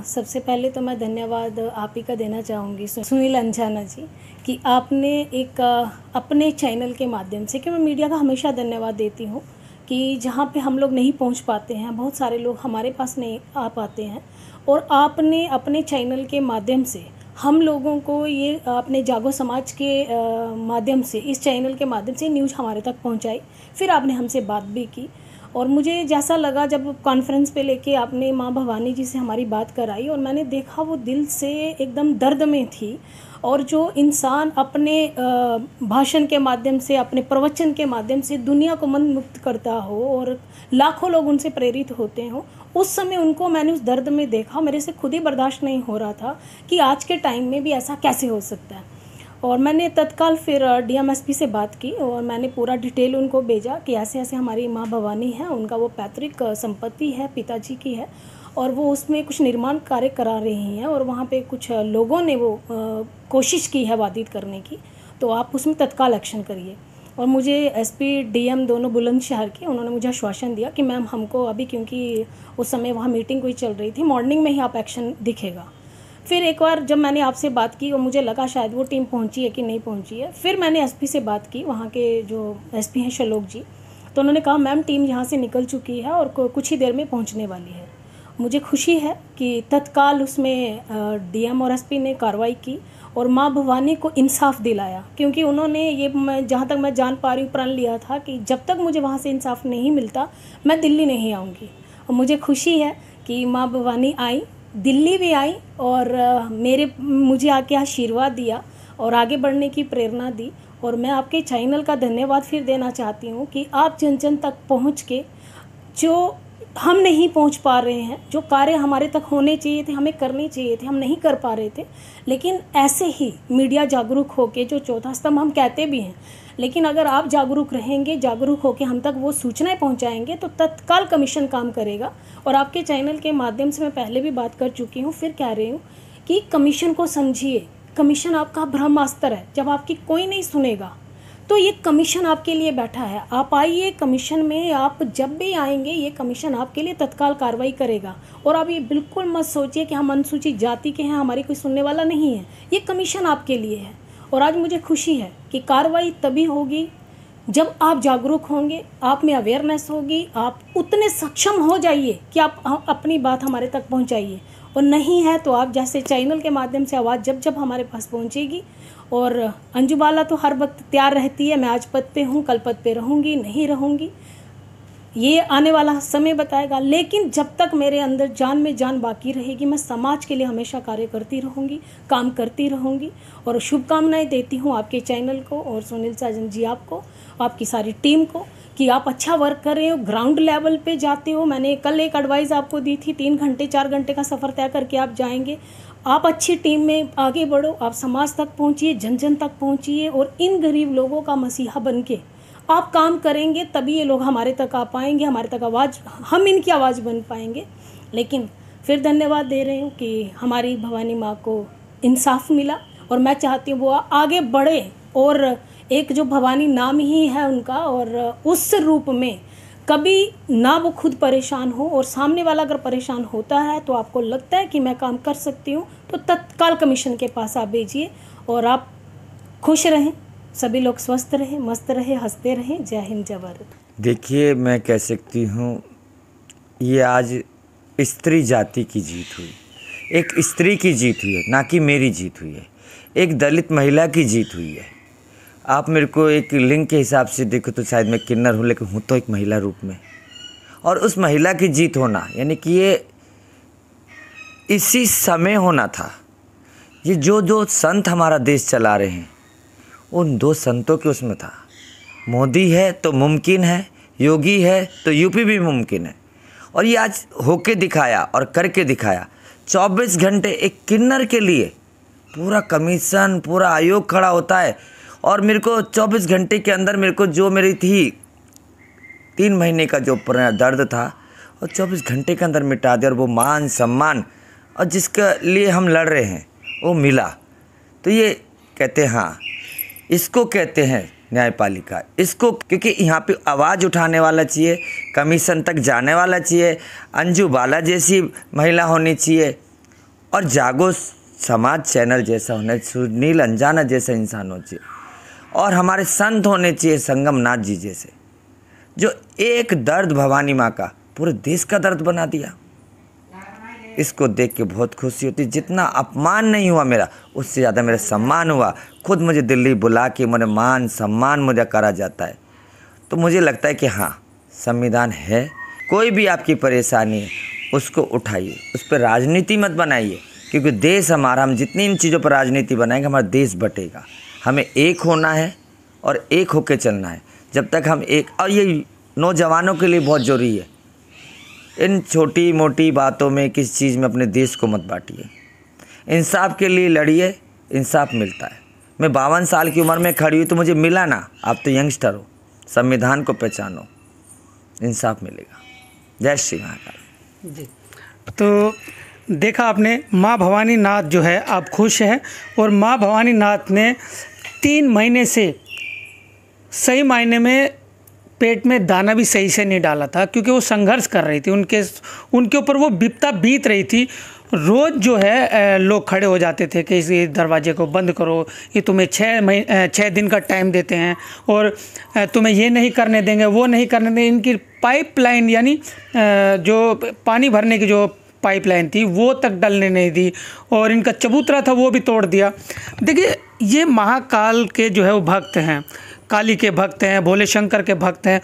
सबसे पहले तो मैं धन्यवाद आप ही का देना चाहूँगी सुनील अंजाना जी कि आपने एक अपने चैनल के माध्यम से, कि मैं मीडिया का हमेशा धन्यवाद देती हूँ कि जहाँ पे हम लोग नहीं पहुँच पाते हैं, बहुत सारे लोग हमारे पास नहीं आ पाते हैं, और आपने अपने चैनल के माध्यम से हम लोगों को ये अपने जागो समाज के माध्यम से, इस चैनल के माध्यम से न्यूज़ हमारे तक पहुँचाई। फिर आपने हमसे बात भी की और मुझे जैसा लगा जब कॉन्फ्रेंस पे लेके आपने माँ भवानी जी से हमारी बात कराई और मैंने देखा वो दिल से एकदम दर्द में थी, और जो इंसान अपने भाषण के माध्यम से, अपने प्रवचन के माध्यम से दुनिया को मन मुक्त करता हो और लाखों लोग उनसे प्रेरित होते हो, उस समय उनको मैंने उस दर्द में देखा। मेरे से खुद ही बर्दाश्त नहीं हो रहा था कि आज के टाइम में भी ऐसा कैसे हो सकता है। और मैंने तत्काल फिर डीएमएसपी से बात की और मैंने पूरा डिटेल उनको भेजा कि ऐसे ऐसे हमारी माँ भवानी है, उनका वो पैतृक संपत्ति है, पिताजी की है, और वो उसमें कुछ निर्माण कार्य करा रही हैं और वहाँ पे कुछ लोगों ने वो कोशिश की है बाधित करने की, तो आप उसमें तत्काल एक्शन करिए। और मुझे एसपी डीएम दोनों बुलंदशहर के, उन्होंने मुझे आश्वासन दिया कि मैम हमको अभी, क्योंकि उस समय वहाँ मीटिंग कोई चल रही थी, मॉर्निंग में ही आप एक्शन दिखेगा। फिर एक बार जब मैंने आपसे बात की और मुझे लगा शायद वो टीम पहुंची है कि नहीं पहुंची है, फिर मैंने एसपी से बात की, वहाँ के जो एसपी हैं शलोक जी, तो उन्होंने कहा मैम टीम यहाँ से निकल चुकी है और कुछ ही देर में पहुँचने वाली है। मुझे खुशी है कि तत्काल उसमें डीएम और एसपी ने कार्रवाई की और माँ भवानी को इंसाफ दिलाया, क्योंकि उन्होंने ये, मैं जहाँ तक मैं जान पा रही हूँ, प्रण लिया था कि जब तक मुझे वहाँ से इंसाफ नहीं मिलता मैं दिल्ली नहीं आऊँगी। और मुझे खुशी है कि माँ भवानी आई, दिल्ली भी आई और मुझे आके आशीर्वाद दिया और आगे बढ़ने की प्रेरणा दी। और मैं आपके चैनल का धन्यवाद फिर देना चाहती हूँ कि आप जन जन तक पहुँच के, जो हम नहीं पहुँच पा रहे हैं, जो कार्य हमारे तक होने चाहिए थे, हमें करने चाहिए थे, हम नहीं कर पा रहे थे, लेकिन ऐसे ही मीडिया जागरूक होके, जो चौथा स्तंभ हम कहते भी हैं, लेकिन अगर आप जागरूक रहेंगे, जागरूक होकर हम तक वो सूचनाएं पहुंचाएंगे तो तत्काल कमीशन काम करेगा। और आपके चैनल के माध्यम से मैं पहले भी बात कर चुकी हूं, फिर कह रही हूं कि कमीशन को समझिए। कमीशन आपका ब्रह्मास्त्र है, जब आपकी कोई नहीं सुनेगा तो ये कमीशन आपके लिए बैठा है। आप आइए कमीशन में, आप जब भी आएंगे ये कमीशन आपके लिए तत्काल कार्रवाई करेगा। और आप ये बिल्कुल मत सोचिए कि हम अनुसूचित जाति के हैं, हमारी कोई सुनने वाला नहीं है, ये कमीशन आपके लिए है। और आज मुझे खुशी है कि कार्रवाई तभी होगी जब आप जागरूक होंगे, आप में अवेयरनेस होगी, आप उतने सक्षम हो जाइए कि आप अपनी बात हमारे तक पहुंचाइए। और नहीं है तो आप जैसे चैनल के माध्यम से आवाज़ जब जब हमारे पास पहुंचेगी, और अंजू बाला तो हर वक्त तैयार रहती है, मैं आज पद पे हूँ, कल पद पे रहूँगी, नहीं रहूँगी, ये आने वाला समय बताएगा। लेकिन जब तक मेरे अंदर जान में जान बाकी रहेगी, मैं समाज के लिए हमेशा कार्य करती रहूँगी, काम करती रहूँगी। और शुभकामनाएं देती हूँ आपके चैनल को और सुनील साजन जी आपको, आपकी सारी टीम को, कि आप अच्छा वर्क कर रहे हो, ग्राउंड लेवल पे जाते हो। मैंने कल एक एडवाइस आपको दी थी, 3 घंटे 4 घंटे का सफ़र तय करके आप जाएंगे। आप अच्छी टीम में आगे बढ़ो, आप समाज तक पहुँचिए, जन जन तक पहुँचिए, और इन गरीब लोगों का मसीहा बन के आप काम करेंगे, तभी ये लोग हमारे तक आ पाएंगे, हमारे तक आवाज़, हम इनकी आवाज़ बन पाएंगे। लेकिन फिर धन्यवाद दे रही हूँ कि हमारी भवानी माँ को इंसाफ मिला, और मैं चाहती हूँ वो आगे बढ़े, और एक जो भवानी नाम ही है उनका, और उस रूप में कभी ना वो खुद परेशान हो, और सामने वाला अगर परेशान होता है तो आपको लगता है कि मैं काम कर सकती हूँ, तो तत्काल कमीशन के पास आप भेजिए। और आप खुश रहें, सभी लोग स्वस्थ रहें, मस्त रहें, हंसते रहें। जय हिंद, जय भारत। देखिए, मैं कह सकती हूँ ये आज स्त्री जाति की जीत हुई, एक स्त्री की जीत हुई है, ना कि मेरी जीत हुई है, एक दलित महिला की जीत हुई है। आप मेरे को एक लिंग के हिसाब से देखो तो शायद मैं किन्नर हूँ, लेकिन हूँ तो एक महिला रूप में। और उस महिला की जीत होना, यानी कि ये इसी समय होना था। ये जो संत हमारा देश चला रहे हैं, उन 2 संतों के उसमें था। मोदी है तो मुमकिन है, योगी है तो यूपी भी मुमकिन है। और ये आज होके दिखाया और करके दिखाया। 24 घंटे एक किन्नर के लिए पूरा कमीशन, पूरा आयोग खड़ा होता है। और मेरे को 24 घंटे के अंदर मेरे को जो मेरी थी 3 महीने का जो दर्द था, और 24 घंटे के अंदर मिटा दिया। और वो मान सम्मान और जिसके लिए हम लड़ रहे हैं वो मिला। तो ये कहते हैं, हाँ, इसको कहते हैं न्यायपालिका। इसको, क्योंकि यहाँ पे आवाज़ उठाने वाला चाहिए, कमीशन तक जाने वाला चाहिए, अंजू बाला जैसी महिला होनी चाहिए, और जागो समाज चैनल जैसा होना, सुनील अंजाना जैसा इंसान होना चाहिए, और हमारे संत होने चाहिए संगम नाथ जी जैसे, जो एक दर्द भवानी माँ का पूरे देश का दर्द बना दिया। इसको देख के बहुत खुशी होती। जितना अपमान नहीं हुआ मेरा, उससे ज़्यादा मेरा सम्मान हुआ। खुद मुझे दिल्ली बुला के मेरा मान सम्मान मुझे करा जाता है। तो मुझे लगता है कि हाँ, संविधान है। कोई भी आपकी परेशानी है उसको उठाइए, उस पर राजनीति मत बनाइए, क्योंकि देश हमारा, हम जितनी इन चीज़ों पर राजनीति बनाएंगे हमारा देश बटेगा। हमें एक होना है और एक होकर चलना है। जब तक हम एक, और ये नौजवानों के लिए बहुत ज़रूरी है, इन छोटी मोटी बातों में किसी चीज़ में अपने देश को मत बांटिए। इंसाफ के लिए लड़िए, इंसाफ मिलता है। मैं 52 साल की उम्र में खड़ी हुई तो मुझे मिला ना, आप तो यंगस्टर हो, संविधान को पहचानो, इंसाफ मिलेगा। जय श्री महाकाल जी। तो देखा आपने, माँ भवानी नाथ जो है आप खुश हैं, और माँ भवानी नाथ ने 3 महीने से सही मायने में पेट में दाना भी सही से नहीं डाला था, क्योंकि वो संघर्ष कर रही थी। उनके ऊपर वो विपदा बीत रही थी। रोज़ जो है लोग खड़े हो जाते थे कि इस दरवाजे को बंद करो, ये तुम्हें 6 दिन का टाइम देते हैं और तुम्हें ये नहीं करने देंगे, वो नहीं करने देंगे। इनकी पाइपलाइन, यानी जो पानी भरने की जो पाइपलाइन थी वो तक डलने नहीं दी, और इनका चबूतरा था वो भी तोड़ दिया। देखिए, ये महाकाल के जो है वो भक्त हैं, काली के भक्त हैं, भोले शंकर के भक्त हैं।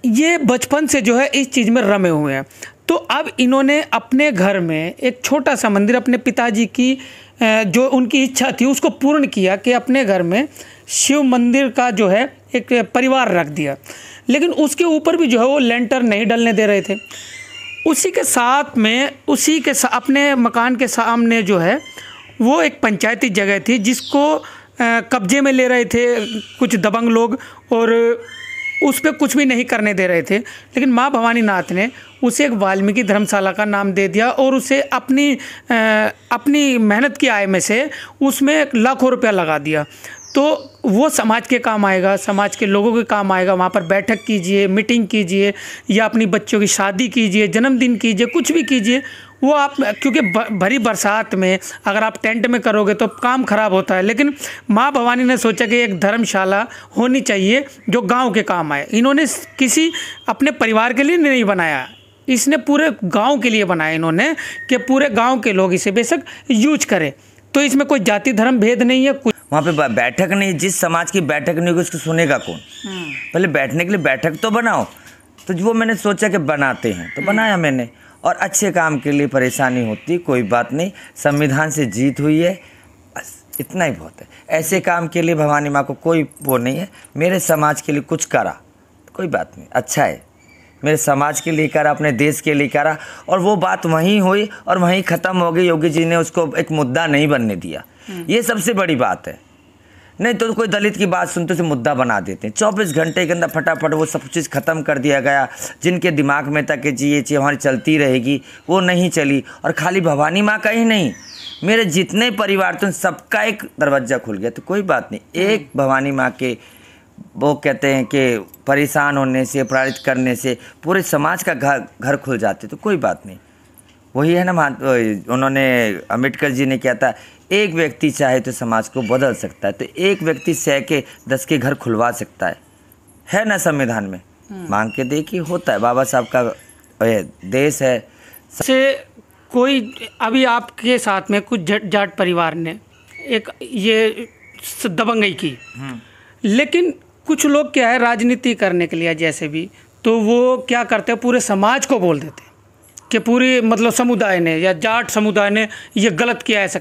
ये बचपन से जो है इस चीज़ में रमे हुए हैं। तो अब इन्होंने अपने घर में एक छोटा सा मंदिर, अपने पिताजी की जो उनकी इच्छा थी उसको पूर्ण किया कि अपने घर में शिव मंदिर का जो है एक परिवार रख दिया। लेकिन उसके ऊपर भी जो है वो लेंटर नहीं डलने दे रहे थे। उसी के साथ में, अपने मकान के सामने जो है वो एक पंचायती जगह थी जिसको कब्जे में ले रहे थे कुछ दबंग लोग, और उस पर कुछ भी नहीं करने दे रहे थे। लेकिन माँ भवानी नाथ ने उसे एक वाल्मीकि धर्मशाला का नाम दे दिया, और उसे अपनी मेहनत की आय में से उसमें लाखों रुपया लगा दिया। तो वो समाज के काम आएगा, समाज के लोगों के काम आएगा। वहाँ पर बैठक कीजिए, मीटिंग कीजिए, या अपनी बच्चों की शादी कीजिए, जन्मदिन कीजिए, कुछ भी कीजिए। वो आप, क्योंकि भरी बरसात में अगर आप टेंट में करोगे तो काम खराब होता है। लेकिन माँ भवानी ने सोचा कि एक धर्मशाला होनी चाहिए जो गांव के काम आए। इन्होंने किसी अपने परिवार के लिए नहीं बनाया, इसने पूरे गांव के लिए बनाया इन्होंने, कि पूरे गांव के लोग इसे बेशक यूज करें। तो इसमें कोई जाति धर्म भेद नहीं है। वहाँ पे बैठक नहीं, जिस समाज की बैठक नहीं होगी उसको सुनेगा कौन? पहले बैठने के लिए बैठक तो बनाओ। तो वो मैंने सोचा कि बनाते हैं, तो बनाया मैंने। और अच्छे काम के लिए परेशानी होती, कोई बात नहीं, संविधान से जीत हुई है, बस इतना ही बहुत है। ऐसे काम के लिए भवानी माँ को कोई वो नहीं है। मेरे समाज के लिए कुछ करा, कोई बात नहीं, अच्छा है। मेरे समाज के लिए करा, अपने देश के लिए करा, और वो बात वहीं हुई और वहीं ख़त्म हो गई। योगी जी ने उसको एक मुद्दा नहीं बनने दिया, ये सबसे बड़ी बात है। नहीं तो कोई दलित की बात सुनते से मुद्दा बना देते हैं। 24 घंटे के अंदर फटाफट वो सब चीज़ ख़त्म कर दिया गया। जिनके दिमाग में था कि जी ये चीज़ हमारी चलती रहेगी, वो नहीं चली। और खाली भवानी माँ का ही नहीं, मेरे जितने परिवार थे सबका एक दरवाज़ा खुल गया। तो कोई बात नहीं, एक भवानी माँ के वो कहते हैं कि परेशान होने से, प्रेरित करने से पूरे समाज का घर खुल जाते। तो कोई बात नहीं, वही है ना, उन्होंने अम्बेडकर जी ने क्या था, एक व्यक्ति चाहे तो समाज को बदल सकता है। तो एक व्यक्ति 100 के 10 के घर खुलवा सकता है ना संविधान में। मांग के देखिए, होता है। बाबा साहब का देश है। से कोई अभी आपके साथ में कुछ जाट परिवार ने एक ये दबंगई की, लेकिन कुछ लोग क्या है, राजनीति करने के लिए जैसे भी, तो वो क्या करते हैं, पूरे समाज को बोल देते हैं कि पूरी मतलब समुदाय ने या जाट समुदाय ने ये गलत किया ऐसा,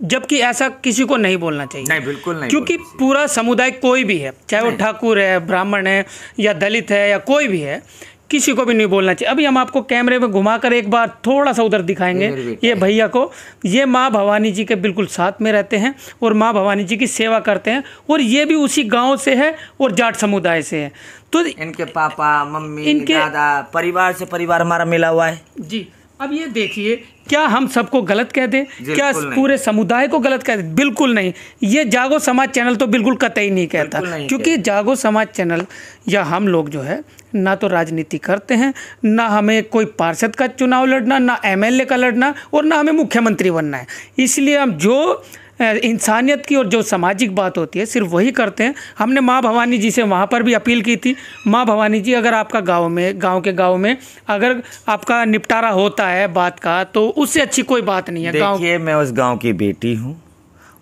जबकि ऐसा किसी को नहीं बोलना चाहिए। नहीं, बिल्कुल नहीं, क्योंकि पूरा समुदाय कोई भी है, चाहे वो ठाकुर है, ब्राह्मण है, या दलित है, या कोई भी है, किसी को भी नहीं बोलना चाहिए। अभी हम आपको कैमरे में घुमाकर एक बार थोड़ा सा उधर दिखाएंगे ये भैया को। ये माँ भवानी जी के बिल्कुल साथ में रहते हैं और माँ भवानी जी की सेवा करते हैं, और ये भी उसी गांव से है और जाट समुदाय से है। तो इनके पापा, मम्मी, दादा, परिवार से परिवार हमारा मिला हुआ है जी। अब ये देखिए, क्या हम सबको गलत कह दें, क्या बिल्कुल नहीं। पूरे समुदाय को गलत कह दें? बिल्कुल नहीं। ये जागो समाज चैनल तो बिल्कुल कतई नहीं कहता, बिल्कुल नहीं क्योंकि जागो समाज चैनल या हम लोग जो है ना तो राजनीति करते हैं, ना हमें कोई पार्षद का चुनाव लड़ना, ना एमएलए का लड़ना, और ना हमें मुख्यमंत्री बनना है। इसलिए हम जो इंसानियत की और जो सामाजिक बात होती है सिर्फ वही करते हैं। हमने माँ भवानी जी से वहाँ पर भी अपील की थी, माँ भवानी जी अगर आपका गांव में अगर आपका निपटारा होता है बात का, तो उससे अच्छी कोई बात नहीं है। देखिए, मैं उस गांव की बेटी हूँ,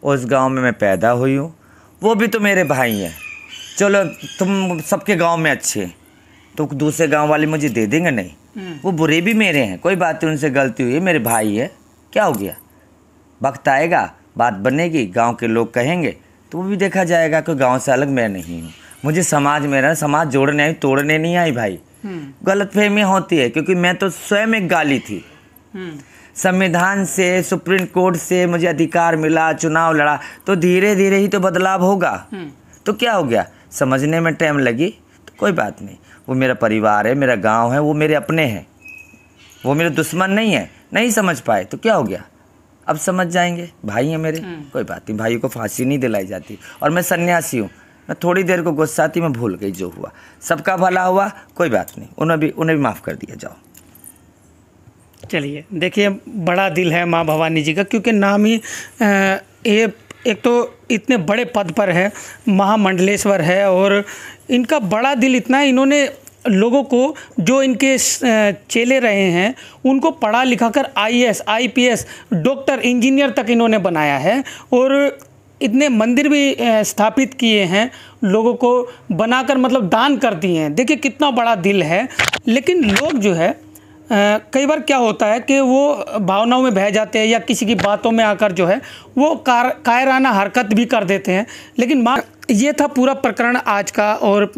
उस गांव में मैं पैदा हुई हूँ, वो भी तो मेरे भाई हैं। चलो, तुम सबके गांव में अच्छे, तो दूसरे गांव वाले मुझे दे देंगे नहीं? वो बुरे भी मेरे हैं, कोई बात नहीं, उनसे गलती हुई है, मेरे भाई है, क्या हो गया? वक्त आएगा, बात बनेगी, गांव के लोग कहेंगे तो वो भी देखा जाएगा कि गांव से अलग मैं नहीं हूँ। मुझे समाज में रहना, समाज जोड़ने आई, तोड़ने नहीं आई भाई। गलतफहमी होती है, क्योंकि मैं तो स्वयं एक गाली थी। संविधान से, सुप्रीम कोर्ट से मुझे अधिकार मिला, चुनाव लड़ा, तो धीरे धीरे ही तो बदलाव होगा। तो क्या हो गया? समझने में टाइम लगी, तो कोई बात नहीं। वो मेरा परिवार है, मेरा गाँव है, वो मेरे अपने हैं, वो मेरे दुश्मन नहीं है। नहीं समझ पाए तो क्या हो गया? अब समझ जाएंगे, भाई हैं मेरे, कोई बात नहीं। भाई को फांसी नहीं दिलाई जाती। और मैं सन्यासी हूँ, मैं थोड़ी देर को गुस्सा थी, मैं भूल गई, जो हुआ सबका भला हुआ, कोई बात नहीं, उन्हें भी माफ़ कर दिया जाओ। चलिए, देखिए, बड़ा दिल है माँ भवानी जी का, क्योंकि नाम ही ये एक तो इतने बड़े पद पर है, महामंडलेश्वर है, और इनका बड़ा दिल इतना है, इन्होंने लोगों को जो इनके चेले रहे हैं उनको पढ़ा लिखा कर आईएएस, आईपीएस, डॉक्टर, इंजीनियर तक इन्होंने बनाया है, और इतने मंदिर भी स्थापित किए हैं, लोगों को बनाकर मतलब दान कर दिए हैं। देखिए कितना बड़ा दिल है। लेकिन लोग जो है कई बार क्या होता है कि वो भावनाओं में बह जाते हैं, या किसी की बातों में आकर जो है वो कायराना हरकत भी कर देते हैं। लेकिन माँ, ये था पूरा प्रकरण आज का। और